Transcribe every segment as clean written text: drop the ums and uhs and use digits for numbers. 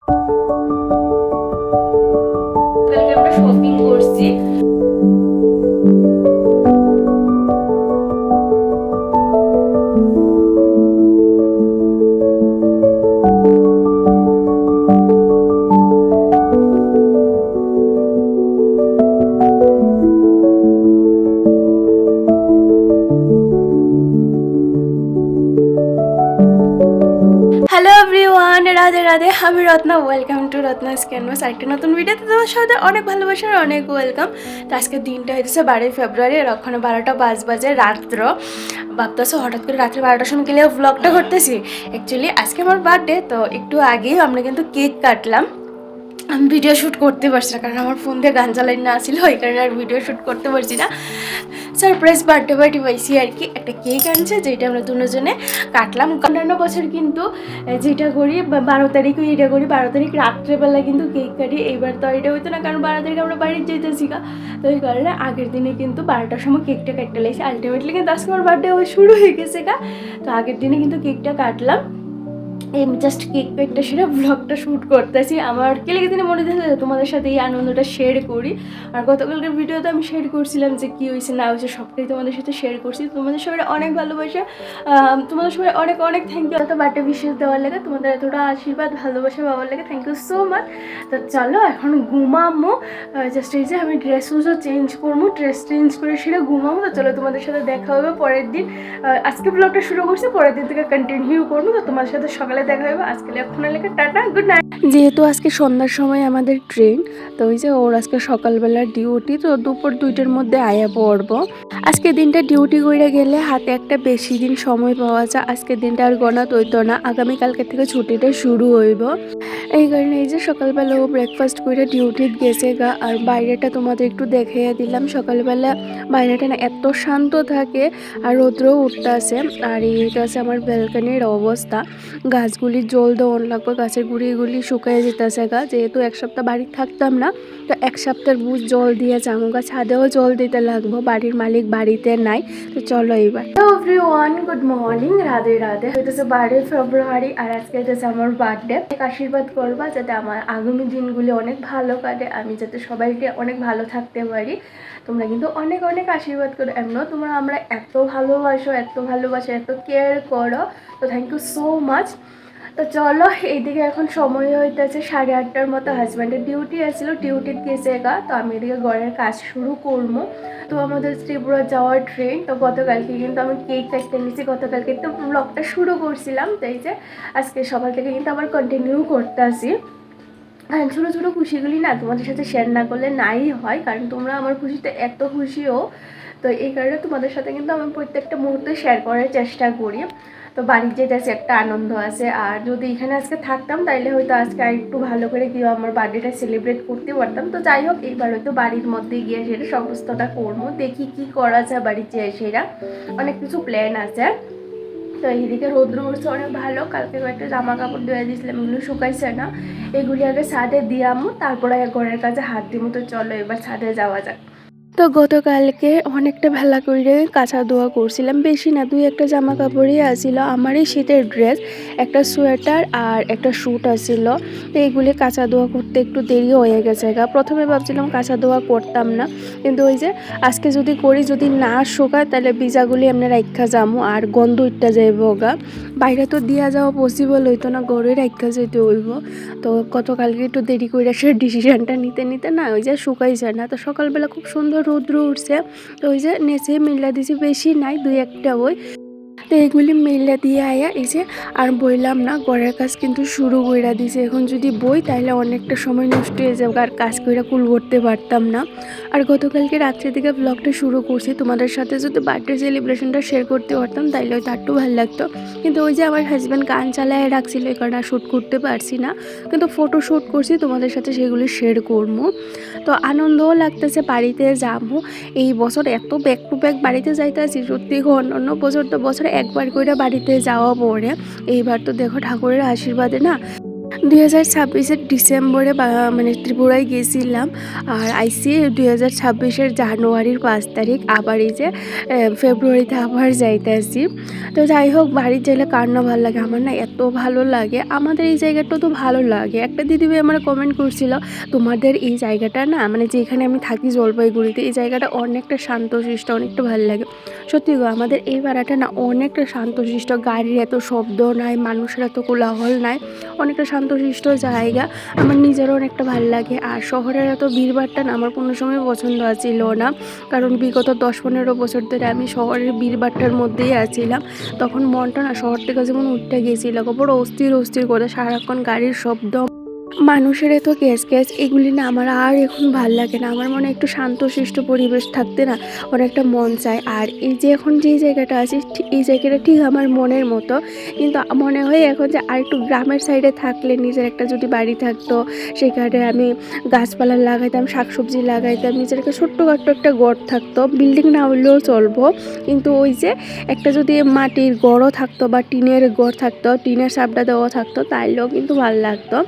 আমরা শপিং করছি। Hello everyone, Radhe Radhe. আমি Ratna, welcome to Ratna's canvas. আরেকটা নতুন ভিডিওতে তোমার সাথে অনেক ভালোবাসার অনেক ওয়েলকাম। তো আজকে দিনটা হইতেছে 12 ফেব্রুয়ারি, আর ওখানে 12টা 5 বাজে রাত্র। ভাবতেছো হঠাৎ করে রাত্রে 12টার সময় গেলে ব্লগটা করতেছি। অ্যাকচুয়ালি আজকে আমার বার্থডে, তো একটু আগেই আমরা কিন্তু কেক কাটলাম। আমি ভিডিও শ্যুট করতে পারছি না, কারণ আমার ফোন দিয়ে গান চালাই না ছিল, ওই কারণে আর ভিডিও শ্যুট করতে পারছি না। সারপ্রাইজ বার্থডে পার্টি পাইছি আর কি। একটা কেক আনছে, যেটা আমরা দুজনে কাটলাম। অন্যান্য বছর কিন্তু যেটা করি 12 তারিখ এটা করি, 12 তারিখ রাত্রেবেলা কিন্তু কেক কাটি। এইবার তো এটা হইতো না, কারণ 12 তারিখ আমরা বাড়ির যেতেছি গা। তো ওই কারণে আগের দিনে কিন্তু 12টার সময় কেকটা কাটতে লেগেছে। আলটিমেটলি কিন্তু আজকে আমার বার্থডে শুরু হয়ে গেছে গা। তো আগের দিনে কিন্তু কেকটা কাটলাম। এই জাস্ট কেক পেকটা সেটা ব্লগটা শ্যুট করতেছি। আমার কেলেকে দিনে মনে হচ্ছে তোমাদের সাথে এই আনন্দটা শেয়ার করি। আর গতকালকের ভিডিওতে আমি শেয়ার করছিলাম যে কী হয়েছে না হয়েছে, সবটাই তোমাদের সাথে শেয়ার করছি। তোমাদের সবাই অনেক ভালোবাসা, তোমাদের সবাই অনেক অনেক থ্যাংক ইউ। এত বার্থডে বিশেষ দেওয়ার লাগে, তোমাদের এতটা আশীর্বাদ ভালোবাসা পাওয়ার লাগে, থ্যাংক ইউ সো মাচ। তো চলো এখন ঘুমামো। জাস্ট এই যে আমি ড্রেসও চেঞ্জ করবো, ড্রেস চেঞ্জ করে সেটা ঘুমাবো। তো চলো তোমাদের সাথে দেখা হবে পরের দিন। আজকে ব্লগটা শুরু করছি, পরের দিন থেকে কন্টিনিউ করবো। তো তোমাদের সাথে সকালে দেখা হবে। আজকে এখন লেখা টাটা, গুড নাইট। যেহেতু আজকে সন্ধ্যার সময় আমাদের ট্রেন, তো ওই যে ওর আজকে সকালবেলার ডিউটি, তো দুপুর 2টার মধ্যে আয়া পড়বো। আজকে দিনটা ডিউটি করে গেলে হাতে একটা বেশি দিন সময় পাওয়া যায়। আজকের দিনটা আর গণা তৈতো না, আগামীকালকে থেকে ছুটিটা শুরু হইব। এই কারণে এই যে সকালবেলা ও ব্রেকফাস্ট করে ডিউটিত গেছে গা। আর বাইরেটা তোমাদের একটু দেখাইয়া দিলাম। সকালবেলা বাইরেটা না এত শান্ত থাকে, আর রৌদ্রও উঠতে আছে। আর এইটা আছে আমার ব্যালকানির অবস্থা। গাছগুলি জল দেওয়ান লাগবে, গাছের গুঁড়িগুলি শুকাই যেতেছে গা। যেহেতু এক সপ্তাহ বাড়ি থাকতাম না, তো এক সপ্তাহের বুঝ জল দিয়ে যাবো গা। ছাদেও জল দিতে লাগবো, বাড়ির মালিক বাড়িতে নাই। তো চলো এবার। Hello everyone, good morning, Radhe Radhe. হইতেছে 12 ফেব্রুয়ারি, আর আজকে হইতেছে আমার বার্থডে। আশীর্বাদ করবা যাতে আমার আগামী দিনগুলি অনেক ভালো কাটে, আমি যাতে সবাইকে অনেক ভালো থাকতে পারি। তোমরা কিন্তু অনেক অনেক আশীর্বাদ করো। এমনও তোমরা আমরা এত ভালোবাসো, এত কেয়ার করো। তো থ্যাংক ইউ সো মাচ। তো চলো এইদিকে এখন সময় হইতেছে 8:30টার মতো। হাজব্যান্ডের ডিউটি আসছিল, ডিউটিতে গেছে গা। তো আমি এদিকে ঘরের কাজ শুরু করবো। তো আমাদের ত্রিপুরা যাওয়ার ট্রেন। তো গতকালকে কিন্তু আমি কেক কাটতে নিয়েছি, গতকালকে তো ব্লগটা শুরু করছিলাম। তো এই যে আজকে সকাল থেকে কিন্তু আবার কন্টিনিউ করতে আসি। হ্যাঁ, ছোটো ছোটো খুশিগুলি না তোমাদের সাথে শেয়ার না করলে নাই হয়, কারণ তোমরা আমার খুশিতে এত খুশিও। তো এই কারণে তোমাদের সাথে কিন্তু আমি প্রত্যেকটা মুহূর্তে শেয়ার করার চেষ্টা করি। তো বাড়ির যেতে একটা আনন্দ আছে। আর যদি এখানে আজকে থাকতাম তাইলে হয়তো আজকে আর একটু ভালো করে কেউ আমার বার্থডেটা সেলিব্রেট করতে পারতাম। তো যাই হোক, এইবার হয়তো বাড়ির মধ্যে গিয়ে সেটা সমস্তটা করবো। দেখি কি করা যায় বাড়িতে সেটা, অনেক কিছু প্ল্যান আছে। তো এইদিকে রৌদ্র উঠছে অনেক ভালো। কালকে কয়েকটা জামা কাপড় ধুয়ে দিয়েছিলাম, এগুলো শুকাইছে না। এগুলি আগে ছাদে দিয়ামো, তারপরে ঘরের কাছে হাত দিমো। তো চলো এবার ছাদে যাওয়া যাক। তো গতকালকে অনেকটা ভেলা করে কাঁচা ধোয়া করছিলাম, বেশি না, 2-1টা জামা কাপড়ই আসছিল। আমারই শীতের ড্রেস, একটা সোয়েটার আর একটা স্যুট আসছিল। তো এইগুলি কাঁচা ধোয়া করতে একটু দেরি হয়ে গেছে গা। প্রথমে ভাবছিলাম কাঁচা ধোয়া করতাম না, কিন্তু ওই যে আজকে যদি করি, যদি না শুকায় তাহলে ভিজাগুলি এমনি রাখা যাবো, আর গন্ধ উঠতে যাইব গা। বাইরে তো দিয়া যাওয়া পসিবল হইতো না, ঘরে রাখা যেতে হইব। তো গতকালকে একটু দেরি করে সে ডিসিশনটা নিতে নিতে না ওই যে শুকাইছে না। তো সকালবেলা খুব সুন্দর রৌদ্র উঠছে। তো ওই যে নেচে মিল্লা দিছি, বেশি নাই, 2-1টা বই। তো এগুলি মেলা দিয়ে আয়া এই যে আর বইলাম না, ঘরের কাজ কিন্তু শুরু কইরা দিছে। এখন যদি বই তাহলে অনেকটা সময় নষ্ট হয়ে যাবে, আর কাজ কইরা কুল করতে পারতাম না। আর গতকালকে রাত্রে থেকে ব্লগটা শুরু করছি, তোমাদের সাথে যদি বার্থডে সেলিব্রেশনটা শেয়ার করতে পারতাম তাইলে হয়তো একটু ভালো লাগতো। কিন্তু ওই যে আমার হাজব্যান্ড গান চালায় রাখছিল, এই কারণে শ্যুট করতে পারছি না। কিন্তু ফটো শ্যুট করছি, তোমাদের সাথে সেগুলি শেয়ার করবো। তো আনন্দও লাগতেছে, বাড়িতে যাবো। এই বছর এত ব্যাক টু ব্যাক বাড়িতে যাইতে আছি, সত্যি অন্য বছর তো বছরে একবার করে বাড়িতে যাওয়া পড়ে। এইবার তো দেখো ঠাকুরের আশীর্বাদে না 2026-এর ডিসেম্বরে মানে ত্রিপুরায় গেছিলাম। আর আইসি 2026-এর জানুয়ারির 5 তারিখ। আবার এই যে ফেব্রুয়ারিতে আবার যাইতেছি। তো যাই হোক, বাড়ির যাইলে কার না ভালো লাগে, আমার না এত ভালো লাগে। আমাদের এই জায়গাটা তো ভালো লাগে। একটা দিদিভাই আমার কমেন্ট করছিল, তোমাদের এই জায়গাটা না, মানে যেখানে আমি থাকি জলপাইগুড়িতে, এই জায়গাটা অনেকটা শান্তশিষ্ট, অনেকটা ভালো লাগে। সত্যি গো, আমাদের এই পাড়াটা না অনেকটা শান্তশিষ্ট, গাড়ির এত শব্দ নাই, মানুষের এত কোলাহল নাই, অনেকটা শান্তশিষ্ট জায়গা। আমার নিজেরও অনেকটা ভালো লাগে। আর শহরের এত ভিড়ভাট্টা না আমার কোনো সময় পছন্দ ছিল না, কারণ বিগত 10-15 বছর ধরে আমি শহরের ভিড়ভাট্টার মধ্যেই আছিলাম। তখন মনটা না শহর থেকে যেমন উঠতে গিয়েছিল, বড় অস্থির অস্থির করে, সারাক্ষণ গাড়ির শব্দ, মানুষের এত গ্যাস গ্যাস, এগুলি না আমার আর এখন ভাল লাগে না। আমার মনে একটু শান্তশিষ্ট পরিবেশ থাকতে না অনেকটা মন চায়। আর এই যে এখন যে জায়গাটা আছে, এই জায়গাটা ঠিক আমার মনের মতো, কিন্তু মনে হয় এখন যে আর একটু গ্রামের সাইডে থাকলে, নিজের একটা যদি বাড়ি থাকতো, সেখানে আমি গাছপালা লাগাইতাম, শাকসবজি লাগাইতাম, নিজের একটা ছোট্টখাট্টো একটা ঘর থাকতো, বিল্ডিং না হলেও চলবো, কিন্তু ওই যে একটা যদি মাটির ঘরও থাকতো বা টিনের ঘর থাকতো, টিনের সাবটা দেওয়া থাকতো, তাইলেও কিন্তু ভালো লাগতো।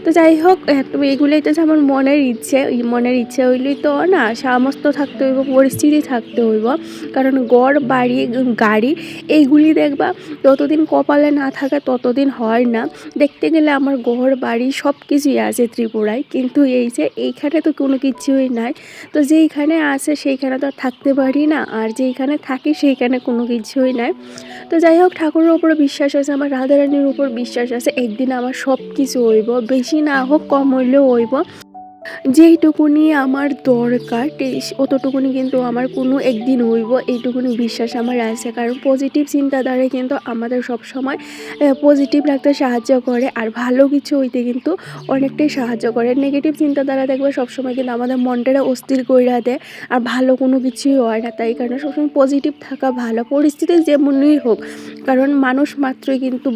তো যাই হোক, তুমি এগুলোই তো আমার মনের ইচ্ছে, মনের ইচ্ছে হইলেই তো না, সমস্ত থাকতে হইব, পরিস্থিতি থাকতে হইব। কারণ ঘর বাড়ি গাড়ি এইগুলি দেখবা, যতদিন কপালে না থাকে ততদিন হয় না। দেখতে গেলে আমার ঘর বাড়ি সব কিছুই আছে ত্রিপুরায়, কিন্তু এই যে এইখানে তো কোনো কিছুই নাই। তো যেইখানে আছে সেইখানে তো আর থাকতে পারি না, আর যেইখানে থাকি সেইখানে কোনো কিছুই নাই। তো যাই হোক, ঠাকুরের উপর বিশ্বাস আছে, আমার রাধারানীর উপর বিশ্বাস আছে, একদিন আমার সব কিছু হইব, বেশি না হোক কম হইলেও হইব। যেইটুকুনি আমার দরকার অতটুকুনি কিন্তু আমার কোনো একদিন হইব, এইটুকুনি বিশ্বাস আমার আছে। কারণ পজিটিভ চিন্তাধারায় কিন্তু আমাদের সবসময় পজিটিভ রাখতে সাহায্য করে, আর ভালো কিছু হইতে কিন্তু অনেকটাই সাহায্য করে। নেগেটিভ চিন্তাধারা দেখবে সবসময় কিন্তু আমাদের মনটা অস্থির কইরা দেয়, আর ভালো কোনো কিছুই হয় না। তাই কারণে সবসময় পজিটিভ থাকা ভালো, পরিস্থিতি যেমনই হোক, কারণ মানুষ মাত্রই কিন্তু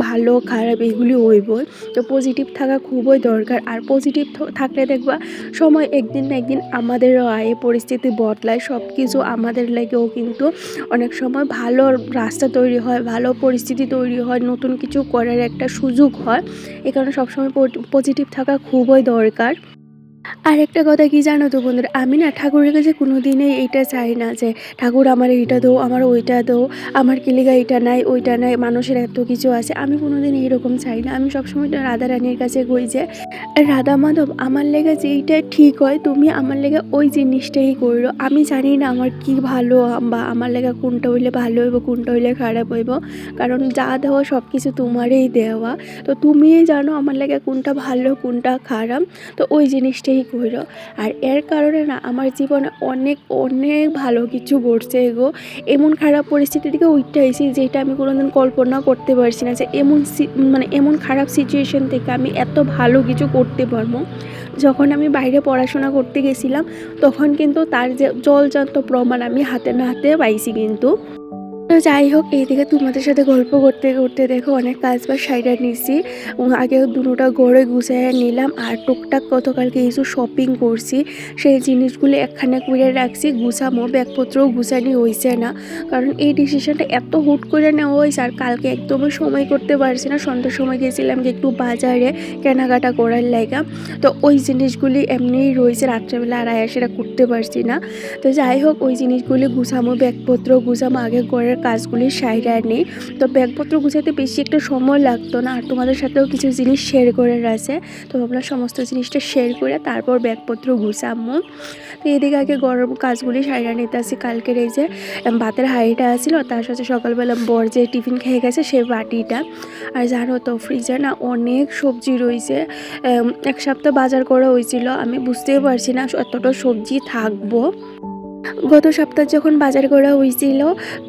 ভালো খারাপ এগুলি হইবই। তো পজিটিভ থাকা খুবই দরকার। আর পজিটিভ থাকলে দেখবা সময় একদিন না একদিন আমাদেরও আয়ে, পরিস্থিতি বদলায়, সব কিছু আমাদের লাগেও কিন্তু অনেক সময় ভালো রাস্তা তৈরি হয়, ভালো পরিস্থিতি তৈরি হয়, নতুন কিছু করার একটা সুযোগ হয়। এই কারণে সবসময় পজিটিভ থাকা খুবই দরকার। আর একটা কথা কি জানো তো বন্ধুরা, আমি না ঠাকুরের কাছে কোনো দিনই এইটা চাই না যে ঠাকুর আমার এইটা দাও, আমার ওইটা দাও, আমার কিলিগা এইটা নাই ওইটা নাই, মানুষের এত কিছু আছে, আমি কোনো দিন এইরকম চাই না। আমি সবসময় রাধা রানীর কাছে কই যে, রাধা মাধব, আমার লেগে যেইটা ঠিক হয় তুমি আমার লেগে ওই জিনিসটাই করো। আমি জানি না আমার কি ভালো, বা আমার লেগে কোনটা হইলে ভালো হইব, কোনটা হইলে খারাপ হইব, কারণ যা দেওয়া সব কিছু তোমারই দেওয়া। তো তুমিই জানো আমার লেগে কোনটা ভালো কোনটা খারাপ, তো ওই জিনিসটাই করো। আর এর কারণে না আমার জীবনে অনেক অনেক ভালো কিছু ঘটছে গো। এমন খারাপ পরিস্থিতি থেকে উঠতে আইছি যেটা আমি কোনোদিন কল্পনা করতে পারছি না, যে মানে এমন খারাপ সিচুয়েশন থেকে আমি এত ভালো কিছু করতে পারবো। যখন আমি বাইরে পড়াশোনা করতে গেছিলাম, তখন কিন্তু তার যে জলজান্ত প্রমাণ আমি হাতে না হাতে পাইছি কিন্তু। তো যাই হোক, এইদিকে তোমাদের সাথে গল্প করতে করতে দেখো অনেক কাজ বাজ সাইডা নিছি। আগে দুটোটা গড়ে গুছাইয়া নিলাম, আর টুকটাক গতকালকে কিছু শপিং করছি, সেই জিনিসগুলি একখানে করে রাখছি। গুছামো, ব্যাগপত্রও গুছানি হয়েছে না, কারণ এই ডিসিশনটা এত হুট করে নেওয়া হয়েছে। আর কালকে একদমই সময় করতে পারছি না, সন্ধ্যার সময় গেছিলাম যে একটু বাজারে কেনাকাটা করার লাইগা, তো ওই জিনিসগুলি এমনিই রয়েছে, রাত্রেবেলা আর সেটা করতে পারছি না। তো যাই হোক, ওই জিনিসগুলি গুছামো, ব্যাগপত্র গুছামো, আগে ঘরের কাজগুলি সাইডা নেই। তো ব্যাগপত্র গুছাতে বেশি একটা সময় লাগতো না, আর তোমাদের সাথেও কিছু জিনিস শেয়ার করে আছে, তো আমরা সমস্ত জিনিসটা শেয়ার করে তারপর ব্যাগপত্র গুছামো। তো এদিকে আগে গরম কাজগুলি সাইডা নিতে আসি। কালকের এই যে ভাতের হাঁড়িটা আসছিল, তার সাথে সকালবেলা বর যে টিফিন খেয়ে গেছে সেই বাটিটা। আর জানো তো ফ্রিজে না অনেক সবজি রয়েছে, এক সপ্তাহ বাজার করা হয়েছিল, আমি বুঝতেই পারছি না এতটা সবজি থাকবো। গত সপ্তাহ যখন বাজার করা হয়েছিল,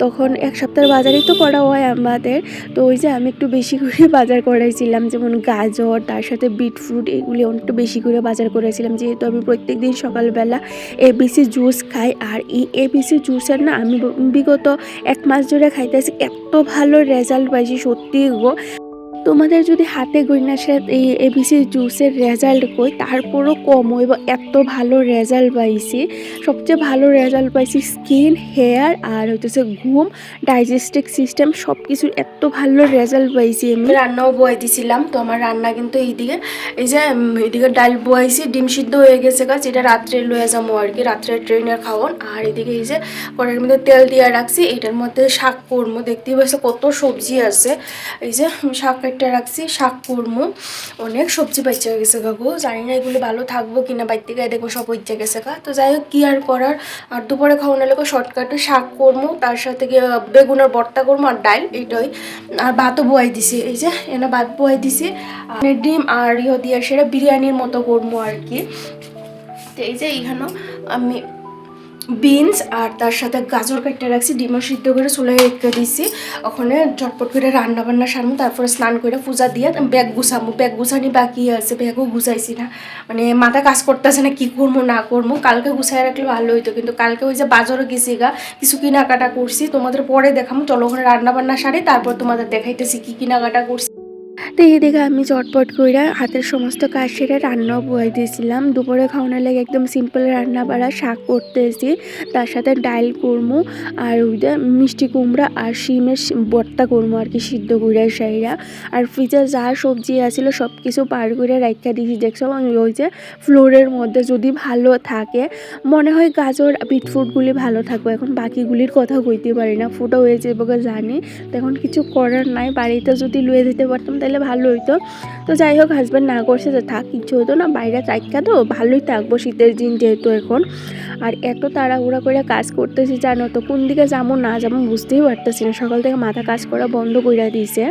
তখন এক সপ্তাহের বাজারই তো করা হয় আমাদের। তো ওই যে আমি একটু বেশি করে বাজার করেছিলাম, যেমন গাজর, তার সাথে বিটরুট, এগুলি অনেকটা বেশি করে বাজার করেছিলাম, যেহেতু আমি প্রত্যেক দিন সকালবেলা এবিসি জুস খাই। আর এই এবিসি জুসের না আমি বিগত 1 মাস ধরে খাইতেছি, এত ভালো রেজাল্ট পাইছি সত্যি গো। তোমাদের যদি হাতে গইনার সাথে এই এবিসি জুসের রেজাল্ট কই তারপরও কম হইব, এত ভালো রেজাল্ট পাইছি। সবচেয়ে ভালো রেজাল্ট পাইছি স্কিন, হেয়ার আর হচ্ছে ঘুম, ডাইজেস্টিভ সিস্টেম সব কিছুর এত ভালো রেজাল্ট পাইছি। আমি রান্নাও বয়ে দিছিলাম, তো আমার রান্না কিন্তু এইদিকে এই যে এইদিকে ডাল বয়াইছি, ডিম সিদ্ধ হয়ে গেছে গাছ, এটা রাত্রে লয়ে যাবো আর কি, রাত্রে ট্রেনের খাওয়ান। আর এদিকে এই যে কড়াইয়ের মধ্যে তেল দিয়ে রাখছি, এটার মধ্যে শাক করবো, দেখতেই পাচ্ছি কত সবজি আছে। এই যে শাক একটা রাখছি, শাক করবো, অনেক সবজি বাইচে গেছে কাকু, জানি না এগুলো ভালো থাকবো কিনা, বাইতে গায়ে দেখবো সব হইতে গেছে কা। তো যাই হোক কি আর করার, আর দুপুরে খাওয়ানোর লোক শর্টকাটে শাক করবো, তার সাথে বেগুনের ভর্তা করবো আর ডাল এইটাই। আর ভাতও বয়াই দিছি, এই যে এনে ভাত বয়াই দিছি, আর ডিম আর দিয়ে সেটা বিরিয়ানির মতো করবো আর কি। তো এই যে এইখানেও আমি বিনস আর তার সাথে গাজর কেটে রাখছি, ডিমও সিদ্ধ করে চুলায় রেখে দিছি। ওখানে ঝটপট করে রান্না বান্না সারবো, তারপরে স্নান করে পূজা দিয়ে ব্যাগ গুছাবো। ব্যাগ গুছানি বাকি আছে, ব্যাগও গুছাইছি না, মানে মাথা কাজ করতেছে না কি করবো না করবো। কালকে গুছাই রাখলে ভালো হইতো, কিন্তু কালকে ওই যে বাজারও গেছি গা, কিছু কেনাকাটা করছি, তোমাদের পরে দেখাবো। চলো ওখানে রান্না বান্না সারি, তারপর তোমাদের দেখাইতেছি কি কেনাকাটা করছি। তো এদিকে আমি চটপট করে হাতের সমস্ত কাজ সেরে রান্নাও বয়ে দিয়েছিলাম। দুপুরে খাওয়ানোর লাগে একদম সিম্পল রান্না বাড়া, শাক করতেছি, তার সাথে ডাল করবো, আর ওইটা মিষ্টি কুমড়া আর শিমের ভর্তা করবো আর কি, সিদ্ধ করে সাইরা। আর ফ্রিজে যা সবজি আছিল সব কিছু পার করে রাখা দিয়েছি। দেখছো ওই যে ফ্লোরের মধ্যে যদি ভালো থাকে, মনে হয় গাজর বিটফুটগুলি ভালো থাকবে। এখন বাকিগুলির কথা কইতে পারি না, ফুটো হয়ে যাবে জানি, তো এখন কিছু করার নাই। বাড়িতে যদি লুয়ে দিতে পারতাম তাহলে ভালো হইতো। তো যাই হোক হাজব্যান্ড না করছে, তো থাক, কিছু হতো না, বাইরে চাইকা তো ভালোই থাকবো শীতের দিন যেহেতু এখন। আর এত তাড়াহুড়া করে কাজ করতেছি জানো তো, কোন দিকে যাবো না যাবো বুঝতেই পারতেছি না। সকাল থেকে মাথা কাজ করা বন্ধ করে দিয়েছে।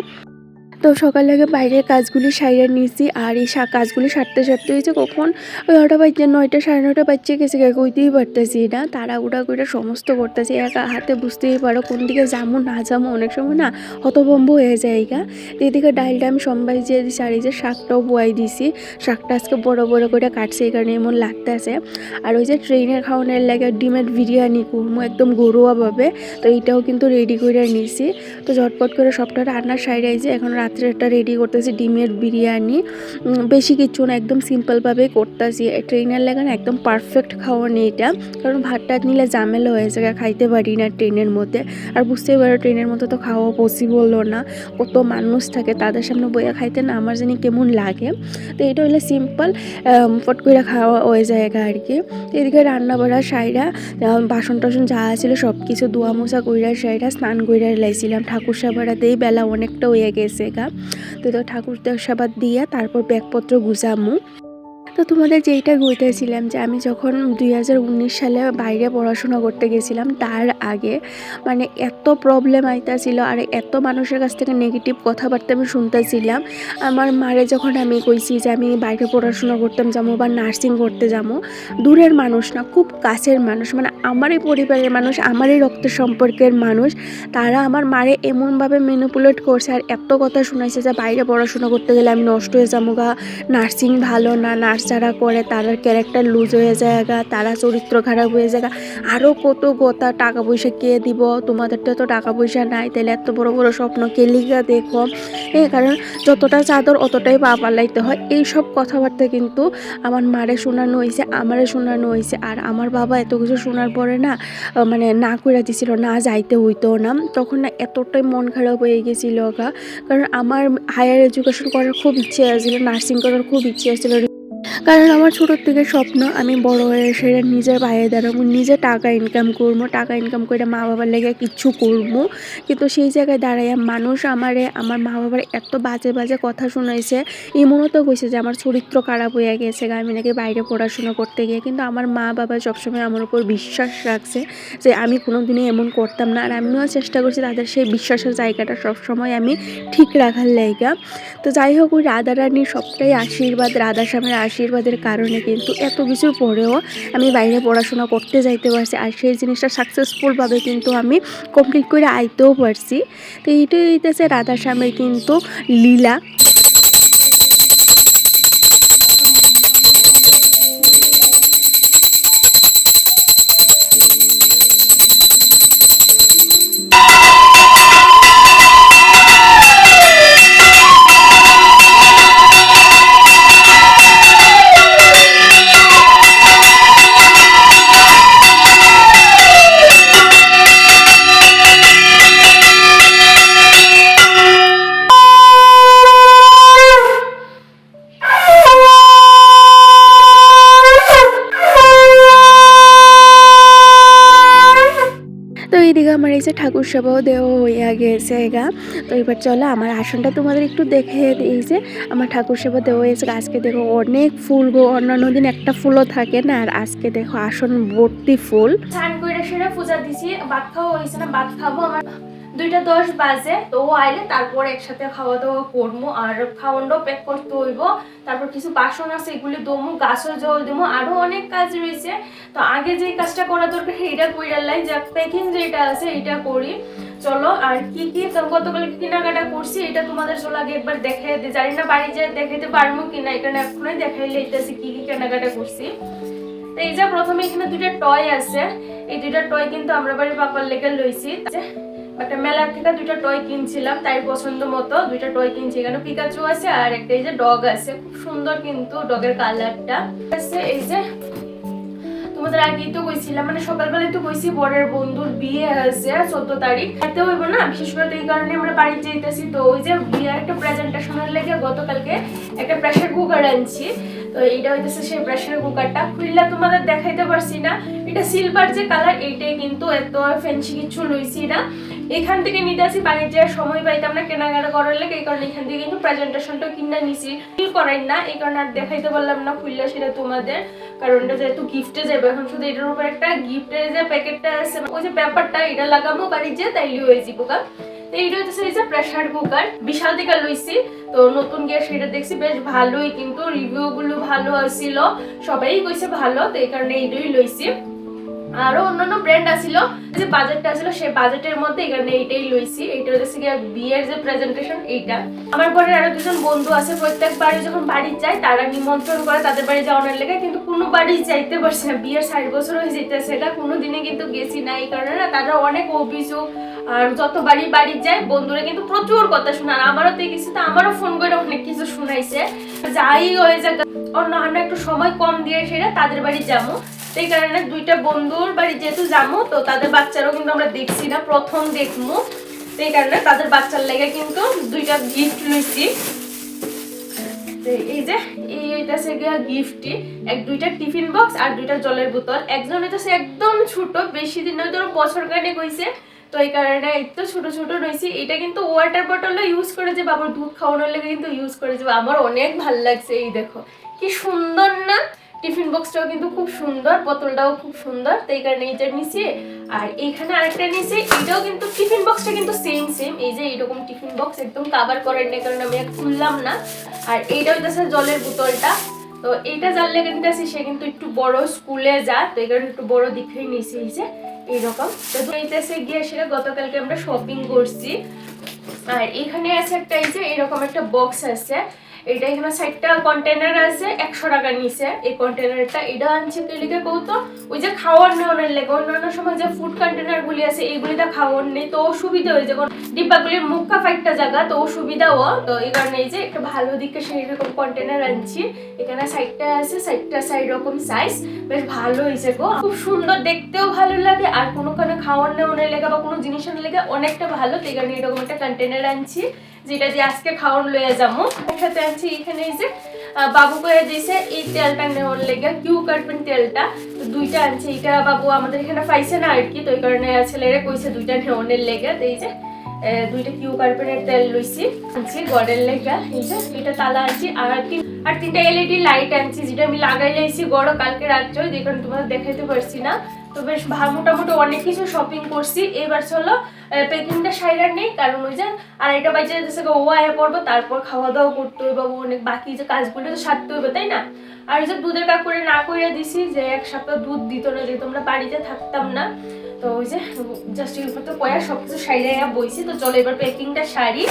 তো সকাল থেকে বাইরের কাজগুলি সাইরে নিয়েছি, আর এই কাজগুলি সারতে সারতে হয়েছে কখন ওই 9টা বাজছে, 9টা 9:30 বাজছে গেছে, কইতেই পারতেছি না, তাড়াহুড়া করে সমস্ত করতেছি একা হাতে। বুঝতেই পারো কোন দিকে যাবো না যাবো, অনেক সময় না হতভম্ব হয়ে যায় গা। এদিকে ডালটা আমি সম্বাই যে দিছি, আর এই যে শাকটাও বয়াই দিছি। শাকটা আজকে বড় বড় করে কাটছে, এই কারণে এমন লাগতেছে। আর ওই যে ট্রেনের খাওয়ানোর লাগে ডিমের বিরিয়ানি করবো একদম ঘরোয়াভাবে, তো এইটাও কিন্তু রেডি করে নিছি। তো ঝটপট করে সবটা রান্নার সাইডে যে এখন রাত্রে একটা রেডি করতেছি ডিমের বিরিয়ানি, বেশি কিছু না, একদম সিম্পলভাবেই করতেছি। ট্রেনের লাগান একদম পারফেক্ট খাওয়ানি এটা, কারণ ভাত টাত নিলে ঝামেলা হয়ে যায়, খাইতে পারি না ট্রেনের মধ্যে। আর বুঝতেই পারো ট্রেনের মধ্যে তো খাওয়া পসিবলও না, কত মানুষ থাকে, তাদের সামনে বইয়া খাইতে না আমার জানি কেমন লাগে। তো এটা হলে সিম্পল ফট করে খাওয়া হয়ে যায় আর কি। এদিকে রান্না বাড়া সাইরা বাসন টাসন যা ছিল সব কিছু ধোয়া মোছা কইরা সাইরা স্নান কইরা লাইছিলাম। ঠাকুর সাবাড়াতেই বেলা অনেকটা হয়ে গেছে গা। তো ঠাকুর সাবাদ দিয়ে তারপর ব্যাগপত্র গুছামু। তো তোমাদের যেইটা বলতেছিলাম যে আমি যখন 2019 সালে বাইরে পড়াশোনা করতে গেছিলাম, তার আগে মানে এত প্রবলেম আইতাছিল আর এত মানুষের কাছ থেকে নেগেটিভ কথাবার্তা আমি শুনতেছিলাম। আমার মারে যখন আমি কইছি যে আমি বাইরে পড়াশোনা করতাম যাবো বা নার্সিং করতে যাবো, দূরের মানুষ না, খুব কাছের মানুষ, মানে আমারই পরিবারের মানুষ, আমারই রক্তের সম্পর্কের মানুষ, তারা আমার মারে এমনভাবে ম্যানিপুলেট করছে আর এত কথা শোনাইছে যে বাইরে পড়াশোনা করতে গেলে আমি নষ্ট হয়ে যাবো গা, নার্সিং ভালো না, নার্স যারা করে তাদের ক্যারেক্টার লুজ হয়ে যায় গা, তারা চরিত্র খারাপ হয়ে যায় গা, আরও কত কথা, টাকা পয়সা কে দিব, তোমাদের তো এত টাকা পয়সা নাই, তাহলে এত বড় বড় স্বপ্ন কে লিগা দেখো, কারণ যতটা চাদর অতটাই পা পালাইতে হয়। এইসব কথাবার্তা কিন্তু আমার মারে শোনানো হয়েছে, আমারে শোনানো হয়েছে। আর আমার বাবা এত কিছু শোনার পরে না মানে না করে দিছিল, না যাইতে হইতো না, তখন না এতটাই মন খারাপ হয়ে গেছিল গা। কারণ আমার হায়ার এডুকেশন করার খুব ইচ্ছে আছিল, নার্সিং করার খুব ইচ্ছে আছিল, কারণ আমার ছোটোর থেকে স্বপ্ন আমি বড় হয়ে এসে নিজের পায়ে দাঁড়াবো, নিজে টাকা ইনকাম করবো, টাকা ইনকাম করে মা বাবার লেগে কিচ্ছু করবো। কিন্তু সেই জায়গায় দাঁড়াইয়া মানুষ আমার মা বাবার এত বাজে বাজে কথা শোনাইছে, এমনও তো কইছে যে আমার চরিত্র খারাপ হয়ে গেছে, আমি নাকি বাইরে পড়াশোনা করতে গিয়ে। কিন্তু আমার মা বাবা সবসময় আমার উপর বিশ্বাস রাখছে যে আমি কোনো দিনই এমন করতাম না, আর আমিও চেষ্টা করছি তাদের সেই বিশ্বাসের জায়গাটা সবসময় আমি ঠিক রাখার লাইগা। তো যাই হোক, ওই রাধারানীর সবটাই আশীর্বাদ, রাধাশ্যামের আশীর্বাদের কারণে কিন্তু এত কিছুর পরেও আমি বাইরে পড়াশোনা করতে যাইতে পারছি, আর সেই জিনিসটা সাকসেসফুলভাবে কিন্তু আমি কমপ্লিট করে আইতেও পারছি। তো এইটাই হইতেছে রাধাশ্যামের কিন্তু লীলা। এদিকে আমার এই যে ঠাকুর সেবাও দেওয়া হইয়া গেছে গা। তো এবার চলো আমার আসনটা তোমাদের একটু দেখে দিই যে আমার ঠাকুর সেবা দেওয়া হয়েছে। আজকে দেখো অনেক ফুল গো, অন্যান্য দিন একটা ফুলও থাকে না, আর আজকে দেখো আসন ভর্তি ফুল। স্নান করে সেরে পূজা দিছি, ভাত খাওয়া হয়েছে না, ভাত খাবো আমার 2:10 বাজে। তো ও আইলে তারপর একসাথে খাওয়া দাওয়া করবো, আর খাওয়ানটাও প্যাক করতে হইব। তারপর কিছু বাসন আছে এগুলি দমু, গাছও জল দেবো, আরো অনেক কাজ রয়েছে। তো আগে যে কাজটা করা দরকার এইটা কইরালাই, যে প্যাকিং যেটা আছে এটা করি। চলো, আর কি কি গতকাল কেনাকাটা করছি এটা তোমাদের চলো আগে একবার দেখাই দিই। জানি না বাড়ি যেয়ে দেখাইতে পারবো কিনা, এখানে এখনই দেখাইলে এটাছে কি কি কেনাকাটা করছি। তো এই যে প্রথমে এখানে 2টা টয় আছে, এই 2টা টয় কিন্তু আমরা বাড়ির পাপার লেগে লইছি। একটা মেলার থেকে 2টা টয় কিনছিলাম, তাই পছন্দ মতো 2টা টয় কিনছি। এখানে পিকাচু আছে আর একটা এই যে ডগ আছে, খুব সুন্দর কিন্তু ডগের কালারটা আছে। এই যে তোমাদের আগেই তো কইছিলাম, মানে সকালবেলায় তো কইছি বরের বন্ধুর বিয়ে আছে 14 তারিখ, খাইতে হইব না, বিশেষ করে এই কারণে আমরা বাড়ি যাইতেছি। তো ওই যে বিয়ের একটা প্রেজেন্টেশনের লেগে গতকালকে একটা প্রেসার কুকার আনছি। তো এইটা হইতেছে সেই প্রেসার কুকারটা, খুললা তোমাদের দেখাইতে পারছি না। এটা সিলভার যে কালার, এইটাই কিন্তু এত ফ্যান্সি কিছু লইছি না। এখান থেকে নিতে আসি, বাড়ির যাওয়ার সময় পাইতাম না কেনাকাটা করার লেগে, এই কারণে এখান থেকে কিন্তু প্রেজেন্টেশনটা কিনে নিছি। ফিল করাই না, এই কারণে আর দেখাইতে পারলাম না খুললা সেটা তোমাদের, কারণ এটা যেহেতু গিফটে যাবে। এখন শুধু এটার উপর একটা গিফটের যে প্যাকেটটা আছে, ওই যে পেপারটা, এটা লাগাবো বাড়ির যে, তাইলে হয়ে যাবো গা। তো এইটা হচ্ছে এই যে প্রেসার কুকার, বিশাল থেকে লইছি। তো নতুন গিয়ে সেটা দেখছি বেশ ভালোই, কিন্তু রিভিউ গুলো ভালো আসছিল, সবাই কইছে ভালো, তো এই কারণে এইটাই লইছি। আরো অন্যান্য ব্র্যান্ড আছিল, যে বাজেটটা ছিল সেই বাজেটের মধ্যে এখানে এইটাই লইছি। এইটা হচ্ছে কি বিয়ের যে প্রেজেন্টেশন এইটা। আমার পরে আরো দুজন বন্ধু আছে, প্রত্যেকবারই যখন বাড়ি যায় তারা নিমন্ত্রণ করে তাদের বাড়ি যাওয়ার লেগে, কিন্তু কোনো বাড়ি যাইতে পারছে না। বিয়ের 60 বছর হয়ে যেতেছে, এটা কোনোদিনে কিন্তু গেছি না, এই কারণে না তারা অনেক অভিযোগ। আর যতবারই বাড়ি যায় বন্ধুরা কিন্তু প্রচুর কথা শোনায়, আমারও তো কিছু, তো আমারও ফোন করে অনেক কিছু শোনাইছে। যাই হয়ে যাক, অন্য আমরা একটু সময় কম দিয়ে সেটা তাদের বাড়ি যাবো। এই কারণে 2টা বন্ধুর বাড়ি যেহেতু যাবো, তো তাদের বাচ্চারাও কিন্তু আমরা দেখছি না, প্রথম দেখবো। এই কারণে তাদের বাচ্চার লেগে কিন্তু 2টা গিফট লইছি। এই যে এইটা হচ্ছে গিফটটি, 2টা টিফিন বক্স আর 2টা জলের বোতল। একজন হচ্ছে একদম ছোট, বেশি দিন নয়, ধরো বছর কানেক হইছে, তো এই কারণে একটু ছোট ছোট রয়েছে। এটা কিন্তু ওয়াটার বটল ইউজ করে যে বাবার দুধ খাওয়ানোর লেগে কিন্তু ইউজ করে যাবে। আমার অনেক ভালো লাগছে, এই দেখো কি সুন্দর না, টিফিন বক্সটাও কিন্তু খুব সুন্দর, বোতলটাও খুব সুন্দর, তো এই কারণে এইটা নিছি। আর এইখানে আরেকটা নিছি, এটাও কিন্তু টিফিন বক্সটা কিন্তু সেম সেম, এই যে এইরকম টিফিন বক্স একদম কভার করার নেই, কারণ আমি খুললাম না। আর এইটা হইতেছে জলের বোতলটা, তো এইটা যার লেগে নিতেছি সে কিন্তু একটু বড় স্কুলে যায়, তো এই কারণে একটু বড় দিকেই নিছি। এই যে এইরকম, তো এইটাছে গিয়ে সেটা গতকালকে আমরা শপিং করছি। আর এখানে আছে একটা, এই যে এরকম একটা বক্স আছে, এটা এখানে 6টা কন্টেনার আছে, 100 টাকা নিছে এই কন্টেনারটা। এটা আনছে তেলিকে কৌতো ওই যে খাওয়ার নেওয়ার লেগে, অন্যান্য সময় যে ফুড কন্টেনার গুলি আছে এইগুলিতে খাওয়ার নেই, তো সুবিধা হয়ে যাবে, ডিব্বাগুলির মুখা ফাইটটা জায়গা, তো সুবিধাও, তো এই কারণে এই যে একটা ভালো দিকে সেই রকম কন্টেনার আনছি। এখানে 6টা আছে, 6টা 6 রকম সাইজ, বেশ ভালো হয়েছে গো, খুব সুন্দর, দেখতেও ভালো লাগে, আর কোনোখানে খাওয়ার নেওয়ার লেগে বা কোনো জিনিসের লেগে অনেকটা ভালো, তো এই কারণে এরকম একটা কন্টেনার আনছি, যেটা দিয়ে আজকে খাওয়ার লয়ে যাবো। একসাথে আনছি এখানে এই যে বাবু করে দিয়েছে এই তেলটা নেওয়ার লেগে, কিউ কার্পেন তেলটা, তো 2টা আনছে। এটা বাবু আমাদের এখানে পাইছে না আর কি, তো এই কারণে ছেলেরা কইছে 2টা নেওয়ার লেগে, তো এই যে 2টা কিউ কার্পেনের তেল লইছি আনছি গড়ের লেগে। এই যে এটা তালা আনছি, আর 3টা এলইডি লাইট আনছি, যেটা আমি লাগাই লাইছি গড় কালকে রাত্রে, যে কারণে তোমাদের দেখাইতে পারছি না। তো বেশ মোটামুটি অনেক কিছু শপিং করছি। এবার চলো প্যাকিংটা সাইরার নেই, কারণ ওই যে 2:30 বাজে যেতেছে ও আয়া পড়বো, তারপর খাওয়া দাওয়া করতে হইব, অনেক বাকি যে কাজগুলো তো সারতে হইবে, তাই না। আর যে দুধের কাকুরে না করে দিছি, যে 1 সপ্তাহ দুধ দিত না, যে তোমরা বাড়িতে থাকতাম না, তো ওই যে জাস্ট এর উপর তো পয়া সবকিছু সাইরাইয়া বইছি। তো চলো এবার প্যাকিংটা সারি।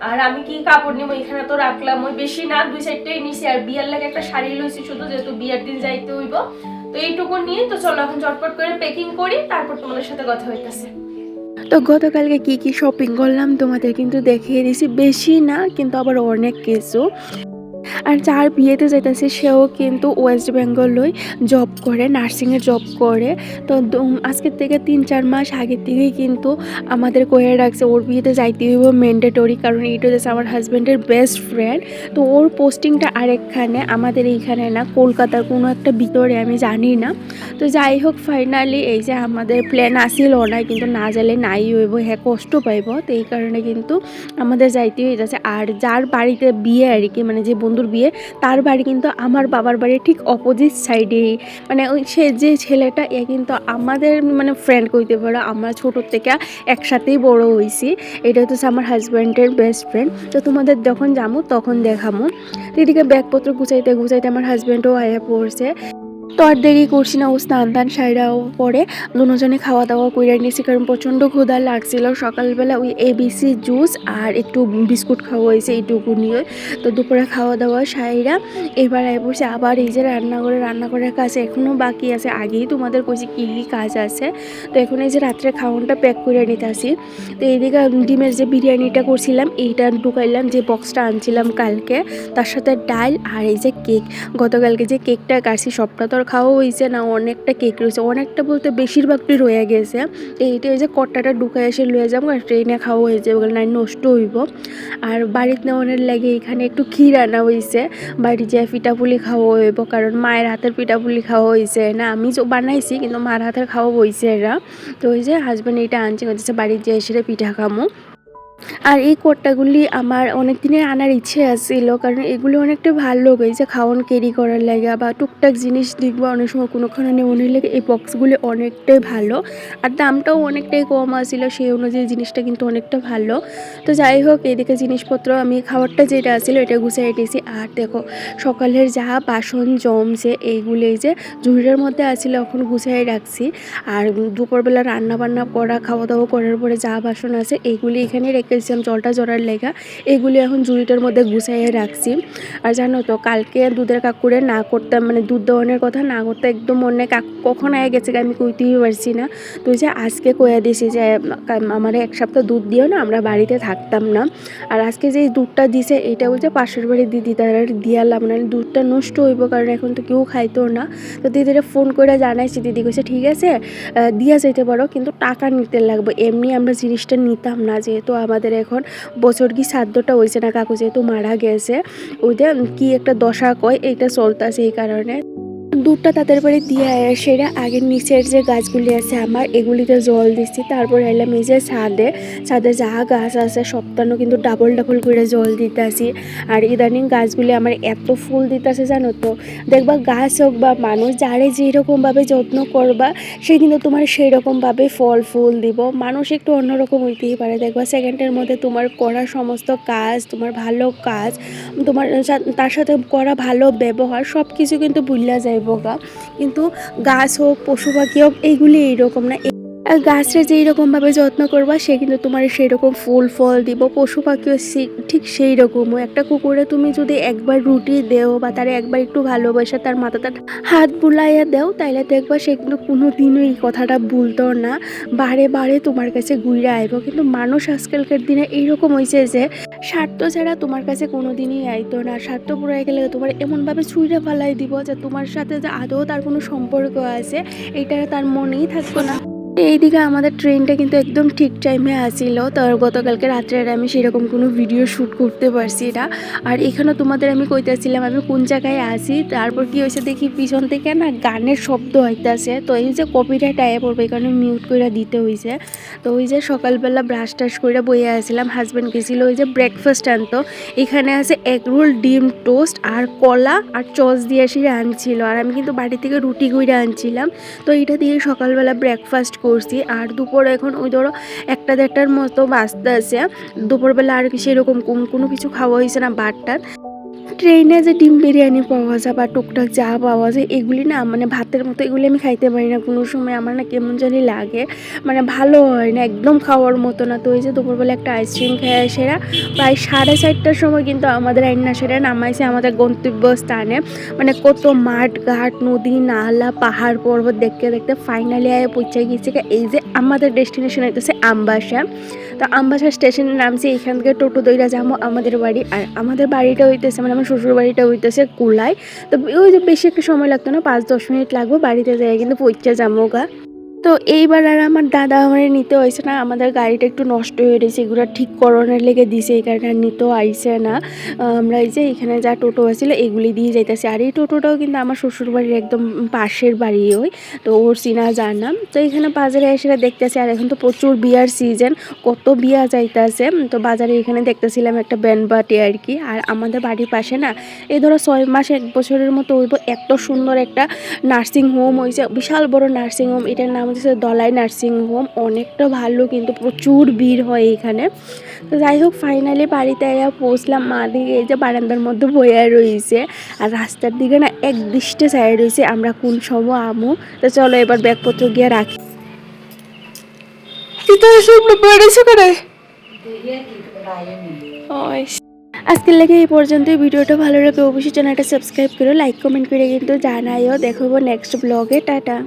আর আমি কি কাপড় নিবো এখানে তো রাখলাম, ওই বেশি না 2 সাইডটাই নিছি, আর বিয়ার লাগে একটা শাড়ি লইছি শুধু, যেহেতু বিয়ার দিন যাইতে হইব, তো এইটুকু নিয়ে। তো চলো এখন চটপট করে প্যাকিং করি, তারপর তোমাদের সাথে কথা হইতাছে। তো গতকালকে কি কি শপিং করলাম তোমাদের কিন্তু দেখিয়ে দিছি, বেশি না কিন্তু আবার অনেক কিছু। আর যার বিয়েতে যাইতেছে সেও কিন্তু ওয়েস্ট বেঙ্গলই জব করে, নার্সিংয়ের জব করে। তো আজকের থেকে 3-4 মাস আগের থেকেই কিন্তু আমাদের কয়ে রাখছে ওর বিয়েতে যাইতে হইব ম্যান্ডেটরি, কারণ এইটা হচ্ছে আমার হাজব্যান্ডের বেস্ট ফ্রেন্ড। তো ওর পোস্টিংটা আরেকখানে, আমাদের এইখানে না, কলকাতার কোনো একটা ভিতরে, আমি জানি না। তো যাই হোক, ফাইনালি এই যে আমাদের প্ল্যান আসিল না, কিন্তু না গেলে নাই হইব, হ্যাঁ কষ্ট পাইব। তো এই কারণে কিন্তু আমাদের যাইতে হয়ে যাচ্ছে। আর যার বাড়িতে বিয়ে আর কি, মানে যে বন্ধুর বিয়ে, তার বাড়ি কিন্তু আমার বাবার বাড়ির ঠিক অপোজিট সাইডেই। মানে ওই সে যে ছেলেটা, এ কিন্তু আমাদের মানে ফ্রেন্ড কইতে পারো, আমরা ছোটোর থেকে একসাথেই বড় হয়েছি। এটা হচ্ছে আমার হাজব্যান্ডের বেস্ট ফ্রেন্ড। তো তোমাদের যখন যাবো তখন দেখামো। তো এদিকে ব্যাগপত্র গুছাইতে গুছাইতে আমার হাজব্যান্ডও আয়া পড়ছে। তো আর দেরি করছি না, ও স্নান টান সাইরাও পরে দুজনে খাওয়া দাওয়া করে নিয়েছি, কারণ প্রচণ্ড ক্ষুধা লাগছিল। সকালবেলা ওই ABC জুস আর একটু বিস্কুট খাওয়া হয়েছে এইটুকু নিয়ে। তো দুপুরে খাওয়া দাওয়া সাইরা এবার আই বসে আবার এই যে রান্নাঘরের কাছে এখনও বাকি আছে। আগেই তোমাদের কইছি কী কী কাজ আছে। তো এখন এই যে রাত্রে খাওয়ানটা প্যাক করে নিতে আসি। তো এইদিকে ডিমের যে বিরিয়ানিটা করছিলাম এইটা ঢুকাইলাম, যে বক্সটা আনছিলাম কালকে, তার সাথে ডাল আর এই যে কেক। গতকালকে যে কেকটা কাটছি সবটা তো খাওয়া হয়েছে না, অনেকটা কেক রয়েছে, অনেকটা বলতে বেশিরভাগটি রয়ে গেছে। এইটা এই যে কট্টাটা ঢুকায় এসে লয়ে যাবো, আর ট্রেনে খাওয়া হয়েছে, ওগুলো নাই নষ্ট হইব। আর বাড়িতে নেওয়ানোর লাগে এখানে একটু ক্ষীর আনা হয়েছে, বাড়ি যেয়ে পিঠাপুলি খাওয়া হইব, কারণ মায়ের হাতের পিঠাপুলি খাওয়া হয়েছে না, আমি বানাইছি কিন্তু মার হাতের খাওয়া হয়েছে এরা। তো ওই যে হাজব্যান্ড এইটা আনছে, হচ্ছে বাড়ি যেয়ে এসে পিঠা খামো। আর এই কোট্টাগুলি আমার অনেক দিনের আনার ইচ্ছে আছিল, কারণ এগুলি অনেকটা ভালো এই যে খাওয়ান ক্যারি করার লাগে, বা টুকটাক জিনিস দেখবো অনেক সময় কোনোখানে নেওয়ানোর লাগে। এই বক্সগুলি অনেকটাই ভালো, আর দামটাও অনেকটাই কম আসছিল, সেই অনুযায়ী জিনিসটা কিন্তু অনেকটা ভালো। তো যাই হোক, এদিকে জিনিসপত্র আমি খাবারটা যেটা আসছিল এটা গুছিয়ে এটেছি। আর দেখো সকালের যা বাসন জমছে এইগুলি এই যে ঝুড়ির মধ্যে আসছিল, এখন গুছিয়ে রাখছি। আর দুপুরবেলা রান্না বান্না করা, খাওয়া দাওয়া করার পরে যা বাসন আছে এইগুলি এখানে রেখেছিলাম জলটা জড়ার লেগা, এগুলি এখন ঝুড়িটার মধ্যে গুছাইয়ে রাখছি। আর জানো তো কালকে দুধের কাকুরে না করতাম, মানে দুধ দেওয়ানোর কথা না করতে, একদম মনে কাকু কখন আগে গেছে আমি কইতেই পারছি না। তো যে আজকে কয়ে দিছি যে আমার 1 সপ্তাহ দুধ দিও না, আমরা বাড়িতে থাকতাম না। আর আজকে যে দুধটা দিছে এটা বলছে পাশের বাড়ির দিদি, তারা দিয়ালাম না, দুধটা নষ্ট হইব, কারণ এখন তো কেউ খাইতো না। তো দিদিরা ফোন করে জানাইছি, দিদি কইছে ঠিক আছে দিয়া যাইতে পারো, কিন্তু টাকা নিতে লাগবে, এমনি আমরা জিনিসটা নিতাম না, যেহেতু আমাদের এখন বছর কি শ্রাদ্ধটা হয়েছে না, কাকু যেহেতু মারা গেছে, ওইটা কি একটা দশা কয় এইটা চলতেছে, এই কারণে দুধটা তাদের বাড়ি দিয়ে সেরা আগের নিচের যে গাছগুলি আছে আমার, এগুলিতে জল দিচ্ছি। তারপর এলাম এই যে ছাদে যা গাছ আছে সপ্তাহ কিন্তু ডাবল করে জল দিতে আসি। আর ইদানিং গাছগুলি আমার এত ফুল দিতেছে জানো তো, দেখবা গাছ হোক বা মানুষ যারে যেরকমভাবে যত্ন করবা সে কিন্তু তোমার সেই রকমভাবে ফল ফুল দিব। মানুষ একটু অন্যরকম হইতেই পারে, দেখবা সেকেন্ডের মধ্যে তোমার করা সমস্ত কাজ, তোমার ভালো কাজ, তোমার তার সাথে করা ভালো ব্যবহার সব কিছু কিন্তু ভুলা যাইব গা। কিন্তু গাছ হোক পশু পাখি হোক এইগুলি এইরকম না, গাছটা যেই রকমভাবে যত্ন করবা সে কিন্তু তোমার সেই রকম ফুল ফল দিব। পশু পাখিও ঠিক সেই রকমও। একটা কুকুরে তুমি যদি একবার রুটি দেও বা তার একবার একটু ভালোবাসা তার মাথাটা হাত বুলাইয়া দেও, তাইলে দেখবা সে কিন্তু কোনো দিনও এই কথাটা ভুলতো না, বারে বারে তোমার কাছে ঘুরে আইব। কিন্তু মানুষ আজকালকার দিনে এইরকম হয়েছে যে স্বার্থ ছাড়া তোমার কাছে কোনো দিনই আইতো না, স্বার্থ পুরাই গেলে তোমার এমনভাবে ছুঁড়ে ফালাই দিব যে তোমার সাথে যে আদৌ তার কোনো সম্পর্ক আছে এটা তার মনেই থাকতো না। এইদিকে আমাদের ট্রেনটা কিন্তু একদম ঠিক টাইমে আসছিল। তো গতকালকে রাত্রে আমি সেরকম কোনো ভিডিও শ্যুট করতে পারছি না। আর এখানে তোমাদের আমি কইতেছিলাম আমি কোন জায়গায় আসি, তারপর কি হয়েছে দেখি পিছন থেকে না গানের শব্দ হইতেছে। তো এই যে কপিরাইট আয়া পড়বে, এই কারণে মিউট করে দিতে হয়েছে। তো ওই যে সকালবেলা ব্রাশ টাশ করে বইয়ে আসছিলাম, হাজব্যান্ড গেছিল ওই যে ব্রেকফাস্ট আনতো। এখানে আছে এগ রোল, ডিম টোস্ট আর কলা আর চস দিয়ে এসে আনছিল। আর আমি কিন্তু বাড়ি থেকে রুটি করে আনছিলাম। তো এইটা দিয়ে সকালবেলা ব্রেকফাস্ট করছি। আর দুপুরে এখন ওই ধরো 1-1:30টার মতো বাজতে আছে। দুপুরবেলা আর কি সেরকম কোনো কিছু খাওয়া হয়েছে না। বারটার ট্রেনে যে ডিম বিরিয়ানি পাওয়া যায় বা টুকটাক যা পাওয়া যায় এগুলি না মানে ভাতের মতো, এগুলি আমি খাইতে পারি না কোনো সময়, আমার না কেমন জানি লাগে, মানে ভালো হয় না, একদম খাওয়ার মতো না। তো ওই যে দুপুরবেলা একটা আইসক্রিম খেয়ে সেরা প্রায় 4:30টার সময় কিন্তু আমাদের আইনা সেরা নামাইছে আমাদের গন্তব্যস্থানে। মানে কত মাঠ ঘাট নদী নালা পাহাড় পর্বত দেখতে দেখতে ফাইনালি আয় পৌঁছে গিয়েছে এই যে আমাদের ডেস্টিনেশন হইতেছে আমবাসা। তো আমবাসা স্টেশনে নামছি, এখান থেকে টোটো দইরা যাবো আমাদের বাড়ি। আর আমাদের বাড়িটা হইতেছে মানে আমার শ্বশুর বাড়িটা হইতেছে কুলায়। তো ওই যে বেশি একটা সময় লাগতো না, 5-10 মিনিট লাগবে, বাড়িতে যাই কিন্তু পৌঁছে যাবো গা। তো এইবার আর আমার দাদা আমারে নিতে হয়েছে না, আমাদের গাড়িটা একটু নষ্ট হয়ে গেছে, এগুলো ঠিক করণের লেগে দিছে, এই কারণে আর নিতেও আইসে না। আমরা এই যে এখানে যা টোটো আছিল এগুলি দিয়ে যাইতেছি। আর এই টোটোটাও কিন্তু আমার শ্বশুরবাড়ির একদম পাশের বাড়ি ওই, তো ওর চিনা জানাম। তো এখানে বাজারে এসে দেখতেছি, আর এখন তো প্রচুর বিয়ার সিজন, কত বিয়া যাইতেছে। তো বাজারে এখানে দেখতেছিলাম একটা ব্যান্ড পার্টি আর কি। আর আমাদের বাড়ির পাশে না এই ধরো 6 মাস 1 বছরের মতো হইব, এত সুন্দর একটা নার্সিং হোম হয়েছে, বিশাল বড় নার্সিং হোম। এটার নাম হচ্ছে দলাই নার্সিং হোম, অনেকটা ভালো, কিন্তু প্রচুর ভিড় হয় এখানে। তো যাই হোক ফাইনালি বাড়িতে পৌঁছলাম। মা দিকে এই যে বারান্দার মধ্যে বইয়া রয়েছে, আর রাস্তার দিকে না এক দৃষ্টে চাই রয়েছে আমরা কোন সময় আমু। তো চলো এবার ব্যাগপত্র গিয়ে রাখি। আজকের লেগে এই পর্যন্তই। ভিডিওটা ভালো লাগে অবশ্যই চ্যানেলটা সাবস্ক্রাইব করো, লাইক কমেন্ট করে কিন্তু জানাইও। দেখো নেক্সট ব্লগে। টাটা।